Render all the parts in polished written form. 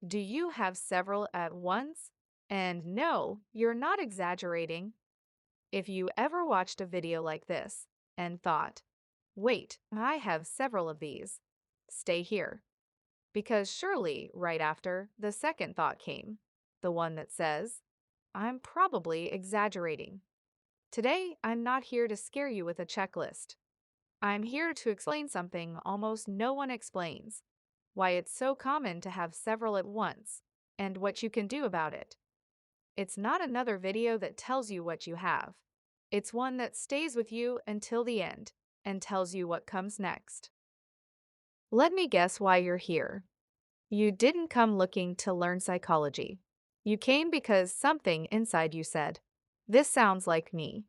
Do you have several at once? And no, you're not exaggerating. If you ever watched a video like this and thought, wait, I have several of these, stay here. Because surely, right after, the second thought came, the one that says, I'm probably exaggerating. Today, I'm not here to scare you with a checklist. I'm here to explain something almost no one explains, why it's so common to have several at once, and what you can do about it. It's not another video that tells you what you have. It's one that stays with you until the end and tells you what comes next. Let me guess why you're here. You didn't come looking to learn psychology. You came because something inside you said, this sounds like me.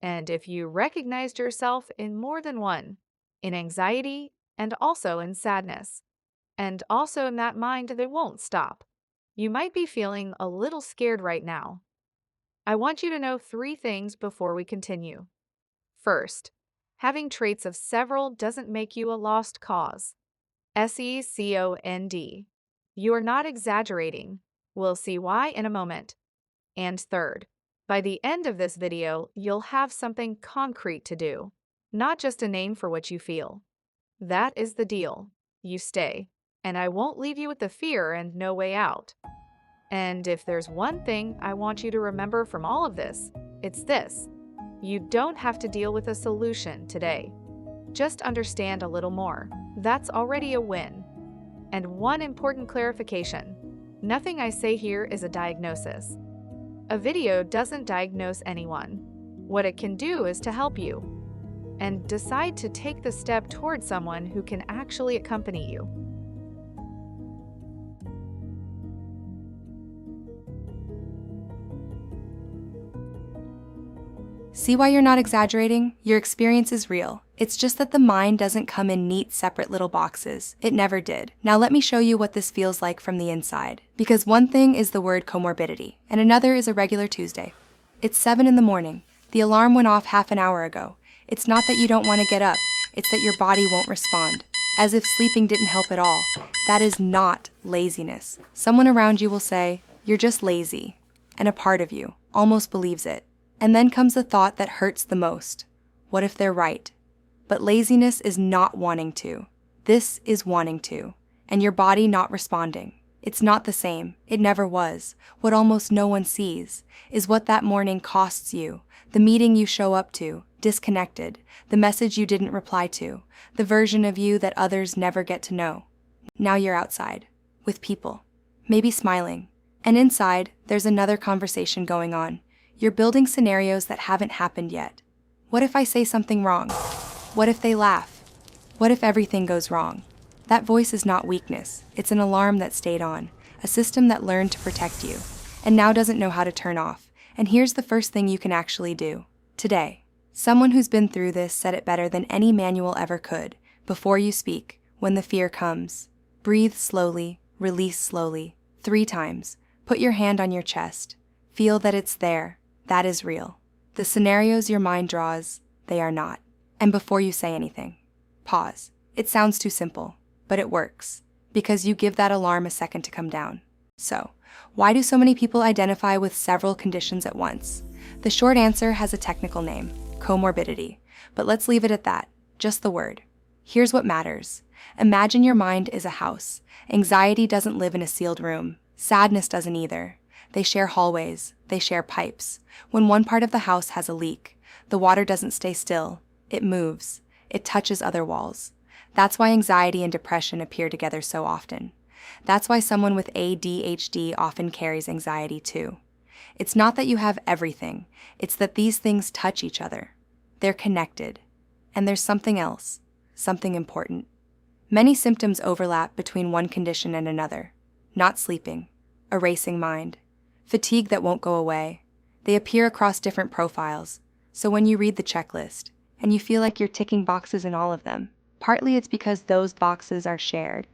And if you recognized yourself in more than one, in anxiety and also in sadness, and also in that mind that won't stop, you might be feeling a little scared right now. I want you to know three things before we continue. First, having traits of several doesn't make you a lost cause. SECOND. You are not exaggerating. We'll see why in a moment. And third, by the end of this video, you'll have something concrete to do, not just a name for what you feel. That is the deal. You stay, and I won't leave you with the fear and no way out. And if there's one thing I want you to remember from all of this, it's this. You don't have to deal with a solution today. Just understand a little more. That's already a win. And one important clarification. Nothing I say here is a diagnosis. A video doesn't diagnose anyone. What it can do is to help you and decide to take the step towards someone who can actually accompany you. See why you're not exaggerating? Your experience is real. It's just that the mind doesn't come in neat, separate little boxes. It never did. Now let me show you what this feels like from the inside. Because one thing is the word comorbidity, and another is a regular Tuesday. It's 7 in the morning. The alarm went off half an hour ago. It's not that you don't want to get up. It's that your body won't respond. As if sleeping didn't help at all. That is not laziness. Someone around you will say, you're just lazy. And a part of you almost believes it. And then comes the thought that hurts the most. What if they're right? But laziness is not wanting to. This is wanting to. And your body not responding. It's not the same. It never was. What almost no one sees is what that morning costs you. The meeting you show up to, disconnected. The message you didn't reply to. The version of you that others never get to know. Now you're outside. With people. Maybe smiling. And inside, there's another conversation going on. You're building scenarios that haven't happened yet. What if I say something wrong? What if they laugh? What if everything goes wrong? That voice is not weakness. It's an alarm that stayed on, a system that learned to protect you, and now doesn't know how to turn off. And here's the first thing you can actually do. Today, someone who's been through this said it better than any manual ever could. Before you speak, when the fear comes, breathe slowly, release slowly, 3 times. Put your hand on your chest. Feel that it's there. That is real. The scenarios your mind draws, they are not. And before you say anything, pause. It sounds too simple, but it works, because you give that alarm a second to come down. So, why do so many people identify with several conditions at once? The short answer has a technical name, comorbidity, but let's leave it at that, just the word. Here's what matters. Imagine your mind is a house. Anxiety doesn't live in a sealed room. Sadness doesn't either. They share hallways, they share pipes. When one part of the house has a leak, the water doesn't stay still. It moves. It touches other walls. That's why anxiety and depression appear together so often. That's why someone with ADHD often carries anxiety too. It's not that you have everything. It's that these things touch each other. They're connected. And there's something else, something important. Many symptoms overlap between one condition and another. Not sleeping, a racing mind, fatigue that won't go away. They appear across different profiles. So when you read the checklist, and you feel like you're ticking boxes in all of them, partly it's because those boxes are shared.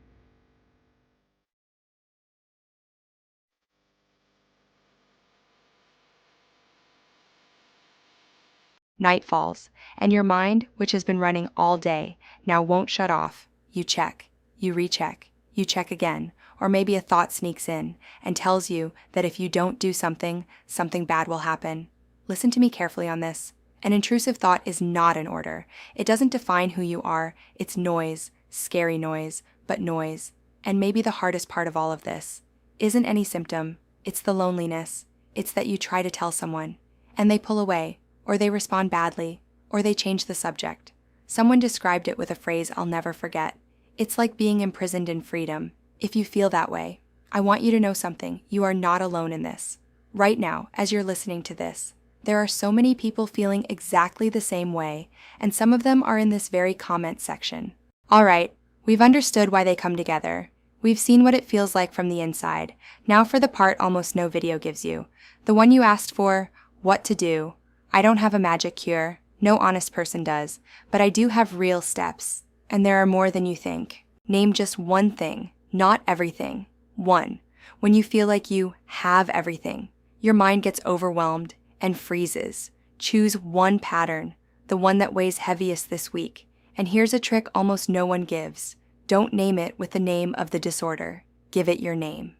Night falls, and your mind, which has been running all day, now won't shut off. You check, you recheck, you check again. or maybe a thought sneaks in and tells you that if you don't do something, something bad will happen. Listen to me carefully on this. An intrusive thought is not an order. It doesn't define who you are. It's noise, scary noise, but noise. And maybe the hardest part of all of this isn't any symptom. It's the loneliness. It's that you try to tell someone, and they pull away, or they respond badly, or they change the subject. Someone described it with a phrase I'll never forget. It's like being imprisoned in freedom. If you feel that way, I want you to know something. You are not alone in this. Right now, as you're listening to this, there are so many people feeling exactly the same way, and some of them are in this very comment section. All right, we've understood why they come together. We've seen what it feels like from the inside. Now for the part almost no video gives you. The one you asked for, what to do. I don't have a magic cure. No honest person does. But I do have real steps. And there are more than you think. Name just one thing, not everything. One. When you feel like you have everything, your mind gets overwhelmed and freezes. Choose one pattern, the one that weighs heaviest this week. And here's a trick almost no one gives. Don't name it with the name of the disorder. Give it your name.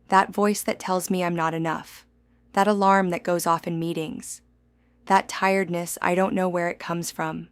That voice that tells me I'm not enough. That alarm that goes off in meetings. That tiredness I don't know where it comes from.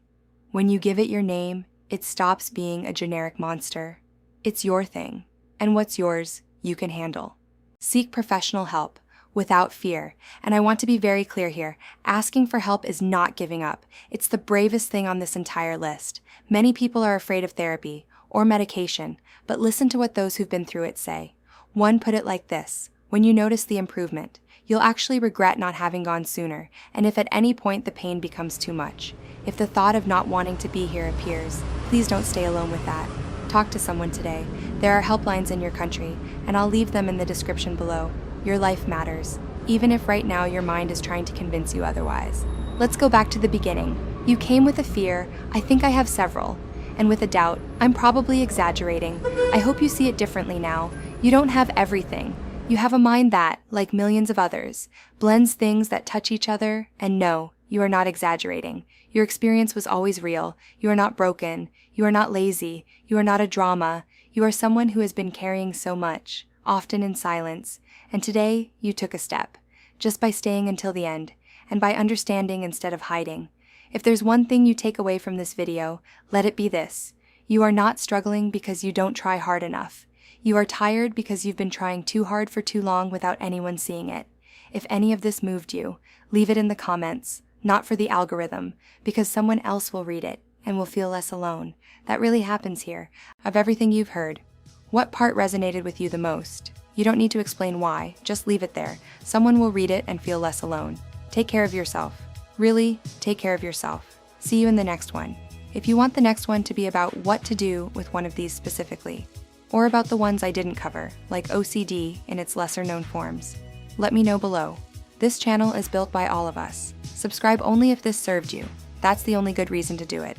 When you give it your name, it stops being a generic monster. It's your thing, and what's yours, you can handle. Seek professional help, without fear, and I want to be very clear here, asking for help is not giving up. It's the bravest thing on this entire list. Many people are afraid of therapy, or medication, but listen to what those who've been through it say. One put it like this: when you notice the improvement, you'll actually regret not having gone sooner, and if at any point the pain becomes too much, if the thought of not wanting to be here appears, please don't stay alone with that. Talk to someone today. There are helplines in your country, and I'll leave them in the description below. Your life matters, even if right now your mind is trying to convince you otherwise. Let's go back to the beginning. You came with a fear, I think I have several, and with a doubt, I'm probably exaggerating. I hope you see it differently now. You don't have everything. You have a mind that, like millions of others, blends things that touch each other, and no, you are not exaggerating. Your experience was always real. You are not broken. You are not lazy. You are not a drama. You are someone who has been carrying so much, often in silence, and today you took a step, just by staying until the end, and by understanding instead of hiding. If there's one thing you take away from this video, let it be this. You are not struggling because you don't try hard enough. You are tired because you've been trying too hard for too long without anyone seeing it. If any of this moved you, leave it in the comments, not for the algorithm, because someone else will read it and will feel less alone. That really happens here. Of everything you've heard, what part resonated with you the most? You don't need to explain why, just leave it there. Someone will read it and feel less alone. Take care of yourself. Really, take care of yourself. See you in the next one. If you want the next one to be about what to do with one of these specifically, or about the ones I didn't cover, like OCD in its lesser-known forms, let me know below. This channel is built by all of us. Subscribe only if this served you. That's the only good reason to do it.